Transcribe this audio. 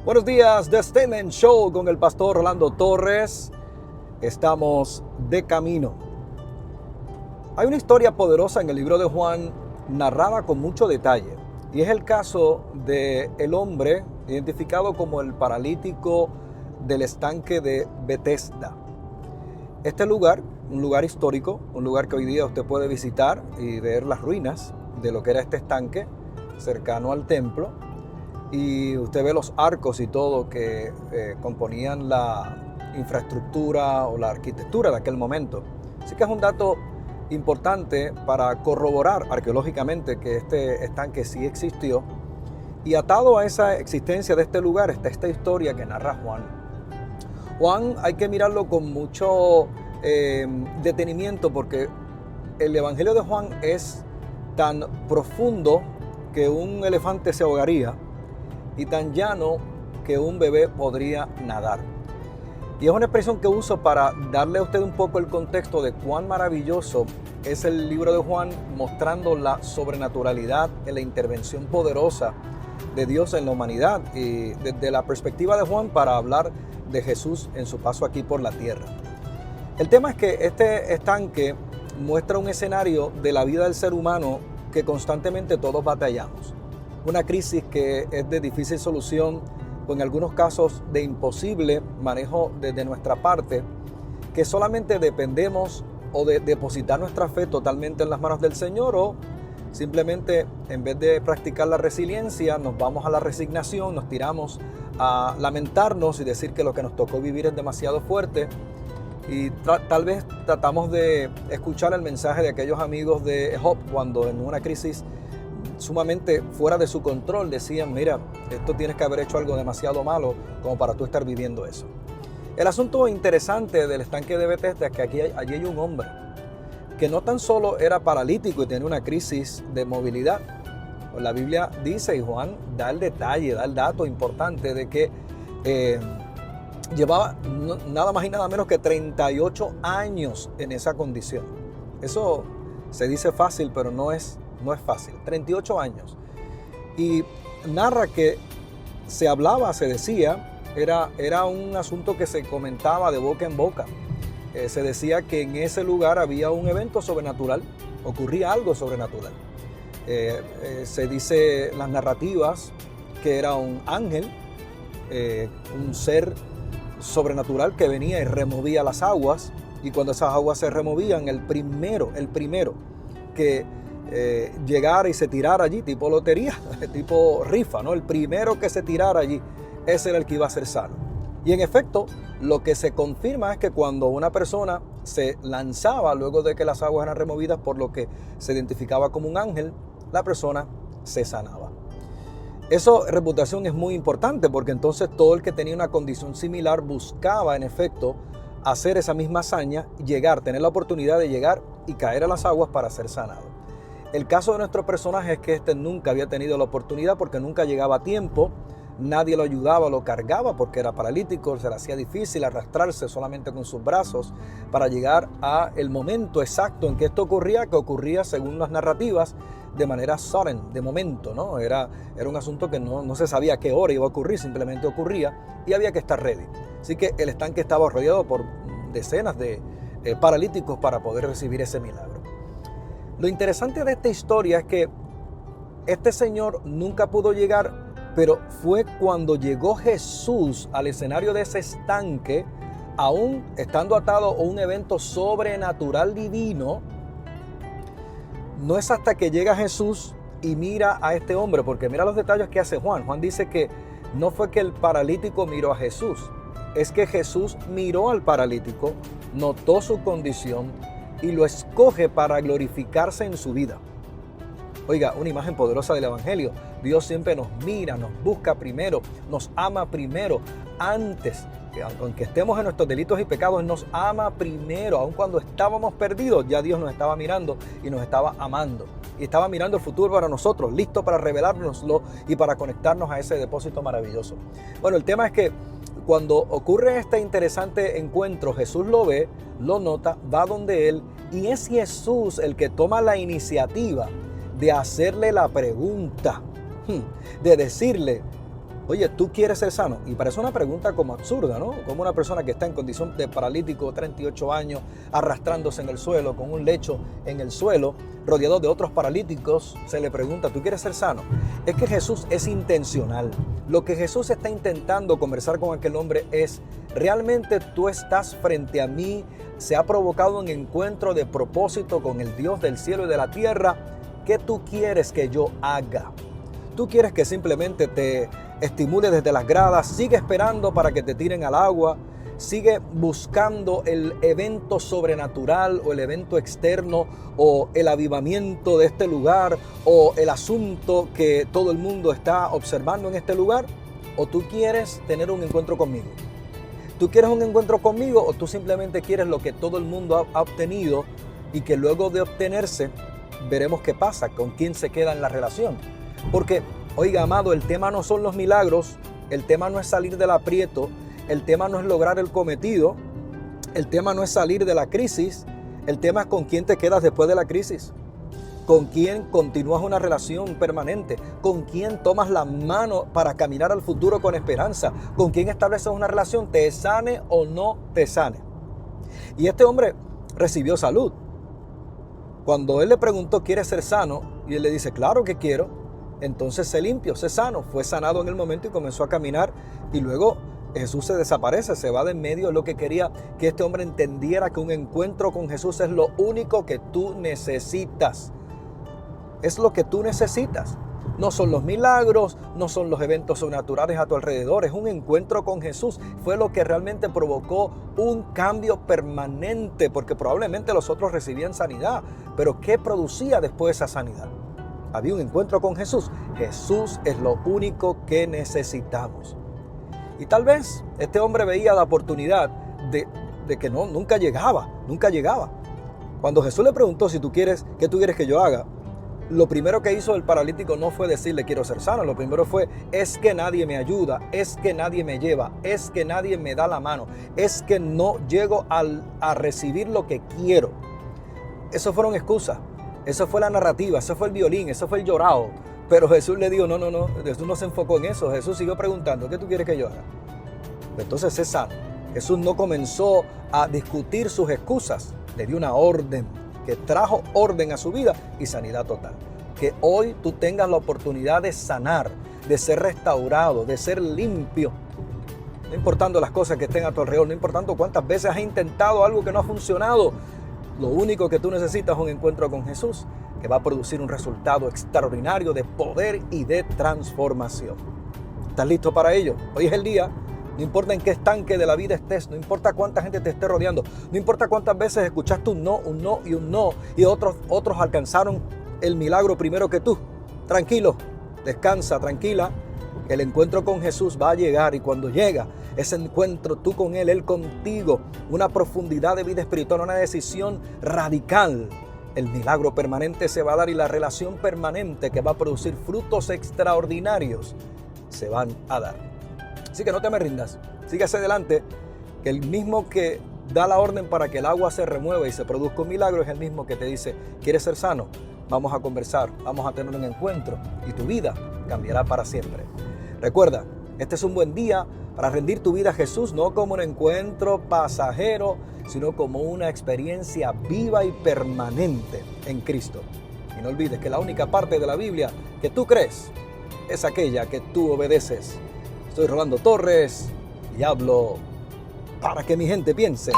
Buenos días, The Statement Show con el pastor Rolando Torres. Estamos de camino. Hay una historia poderosa en el libro de Juan, narrada con mucho detalle, y es el caso del hombre identificado como el paralítico del estanque de Betesda. Este lugar, un lugar histórico, un lugar que hoy día usted puede visitar y ver las ruinas de lo que era este estanque cercano al templo, y usted ve los arcos y todo que componían la infraestructura o la arquitectura de aquel momento. Así que es un dato importante para corroborar arqueológicamente que este estanque sí existió, y atado a esa existencia de este lugar está esta historia que narra Juan. Juan hay que mirarlo con mucho detenimiento, porque el Evangelio de Juan es tan profundo que un elefante se ahogaría y tan llano que un bebé podría nadar. Y es una expresión que uso para darle a usted un poco el contexto de cuán maravilloso es el libro de Juan, mostrando la sobrenaturalidad en la intervención poderosa de Dios en la humanidad, y desde la perspectiva de Juan para hablar de Jesús en su paso aquí por la tierra. El tema es que este estanque muestra un escenario de la vida del ser humano que constantemente todos batallamos. Una crisis que es de difícil solución, o en algunos casos de imposible manejo desde nuestra parte, que solamente dependemos o de depositar nuestra fe totalmente en las manos del Señor, o simplemente en vez de practicar la resiliencia nos vamos a la resignación, nos tiramos a lamentarnos y decir que lo que nos tocó vivir es demasiado fuerte, y tal vez tratamos de escuchar el mensaje de aquellos amigos de Job cuando en una crisis sumamente fuera de su control decían: mira, esto tienes que haber hecho algo demasiado malo como para tú estar viviendo eso. El asunto interesante del estanque de Betesda es que allí hay un hombre que no tan solo era paralítico y tenía una crisis de movilidad. Pues la Biblia dice, y Juan da el detalle, da el dato importante de que llevaba nada más y nada menos que 38 años en esa condición. Eso se dice fácil, pero no es fácil. 38 años. Y narra que se hablaba, se decía, era un asunto que se comentaba de boca en boca. Se decía que en ese lugar había un evento sobrenatural, ocurría algo sobrenatural. Se dice las narrativas que era un ángel, un ser sobrenatural que venía y removía las aguas, y cuando esas aguas se removían, el primero que llegara y se tirara allí, tipo lotería, tipo rifa, ¿no? El primero que se tirara allí, ese era el que iba a ser sano. Y en efecto, lo que se confirma es que cuando una persona se lanzaba luego de que las aguas eran removidas por lo que se identificaba como un ángel, la persona se sanaba. Eso, reputación, es muy importante, porque entonces todo el que tenía una condición similar buscaba en efecto hacer esa misma hazaña, tener la oportunidad de llegar y caer a las aguas para ser sanado. El caso de nuestro personaje es que este nunca había tenido la oportunidad, porque nunca llegaba a tiempo, nadie lo ayudaba, lo cargaba porque era paralítico, se le hacía difícil arrastrarse solamente con sus brazos para llegar al momento exacto en que esto ocurría, que ocurría según las narrativas de manera sudden, de momento, ¿no? Era un asunto que no se sabía a qué hora iba a ocurrir, simplemente ocurría y había que estar ready. Así que el estanque estaba rodeado por decenas de paralíticos para poder recibir ese milagro. Lo interesante de esta historia es que este señor nunca pudo llegar, pero fue cuando llegó Jesús al escenario de ese estanque, aún estando atado a un evento sobrenatural divino. No es hasta que llega Jesús y mira a este hombre, porque mira los detalles que hace Juan. Juan dice que no fue que el paralítico miró a Jesús, es que Jesús miró al paralítico, notó su condición y lo escoge para glorificarse en su vida. Oiga, una imagen poderosa del Evangelio. Dios siempre nos mira, nos busca primero, nos ama primero, antes, aunque estemos en nuestros delitos y pecados, nos ama primero. Aun cuando estábamos perdidos, ya Dios nos estaba mirando y nos estaba amando. Y estaba mirando el futuro para nosotros, listo para revelárnoslo y para conectarnos a ese depósito maravilloso. Bueno, el tema es que cuando ocurre este interesante encuentro, Jesús lo ve, lo nota, va donde él, y es Jesús el que toma la iniciativa de hacerle la pregunta, de decirle: Oye, ¿tú quieres ser sano? Y parece una pregunta como absurda, ¿no? Como una persona que está en condición de paralítico, 38 años, arrastrándose en el suelo, con un lecho en el suelo, rodeado de otros paralíticos, se le pregunta, ¿tú quieres ser sano? Es que Jesús es intencional. Lo que Jesús está intentando conversar con aquel hombre es, ¿realmente tú estás frente a mí? ¿Se ha provocado un encuentro de propósito con el Dios del cielo y de la tierra? ¿Qué tú quieres que yo haga? ¿Tú quieres que simplemente te estimule desde las gradas, sigue esperando para que te tiren al agua, sigue buscando el evento sobrenatural o el evento externo o el avivamiento de este lugar o el asunto que todo el mundo está observando en este lugar? ¿O tú quieres tener un encuentro conmigo? ¿Tú quieres un encuentro conmigo o tú simplemente quieres lo que todo el mundo ha obtenido y que luego de obtenerse veremos qué pasa, con quién se queda en la relación? Porque, oiga, amado, el tema no son los milagros, el tema no es salir del aprieto, el tema no es lograr el cometido, el tema no es salir de la crisis, el tema es con quién te quedas después de la crisis, con quién continúas una relación permanente, con quién tomas la mano para caminar al futuro con esperanza, con quién estableces una relación, te sane o no te sane. Y este hombre recibió salud. Cuando él le preguntó, ¿quieres ser sano? Y él le dice, claro que quiero. Entonces se limpió, se sanó, fue sanado en el momento y comenzó a caminar. Y luego Jesús se desaparece, se va de en medio. Lo que quería que este hombre entendiera, que un encuentro con Jesús es lo único que tú necesitas. Es lo que tú necesitas. No son los milagros, no son los eventos sobrenaturales a tu alrededor. Es un encuentro con Jesús. Fue lo que realmente provocó un cambio permanente, porque probablemente los otros recibían sanidad. Pero ¿qué producía después esa sanidad? Había un encuentro con Jesús. Jesús es lo único que necesitamos. Y tal vez este hombre veía la oportunidad de que nunca llegaba. Cuando Jesús le preguntó, si tú quieres, ¿qué tú quieres que yo haga? Lo primero que hizo el paralítico no fue decirle quiero ser sano. Lo primero fue, es que nadie me ayuda, es que nadie me lleva, es que nadie me da la mano, es que no llego a recibir lo que quiero. Eso fueron excusas. Eso fue la narrativa, eso fue el violín, eso fue el llorado. Pero Jesús le dijo, no, Jesús no se enfocó en eso. Jesús siguió preguntando, ¿qué tú quieres que yo haga? Entonces es sano. Jesús no comenzó a discutir sus excusas. Le dio una orden que trajo orden a su vida y sanidad total. Que hoy tú tengas la oportunidad de sanar, de ser restaurado, de ser limpio. No importando las cosas que estén a tu alrededor, no importando cuántas veces has intentado algo que no ha funcionado. Lo único que tú necesitas es un encuentro con Jesús que va a producir un resultado extraordinario de poder y de transformación. ¿Estás listo para ello? Hoy es el día. No importa en qué estanque de la vida estés, no importa cuánta gente te esté rodeando, no importa cuántas veces escuchaste un no y otros alcanzaron el milagro primero que tú. Tranquilo, descansa, tranquila. El encuentro con Jesús va a llegar y cuando llega ese encuentro, tú con Él contigo, una profundidad de vida espiritual, una decisión radical, el milagro permanente se va a dar y la relación permanente que va a producir frutos extraordinarios se van a dar. Así que no te me rindas, sigue hacia adelante, que el mismo que da la orden para que el agua se remueva y se produzca un milagro es el mismo que te dice, ¿quieres ser sano? Vamos a conversar, vamos a tener un encuentro y tu vida cambiará para siempre. Recuerda, este es un buen día para rendir tu vida a Jesús, no como un encuentro pasajero, sino como una experiencia viva y permanente en Cristo. Y no olvides que la única parte de la Biblia que tú crees es aquella que tú obedeces. Soy Rolando Torres y hablo para que mi gente piense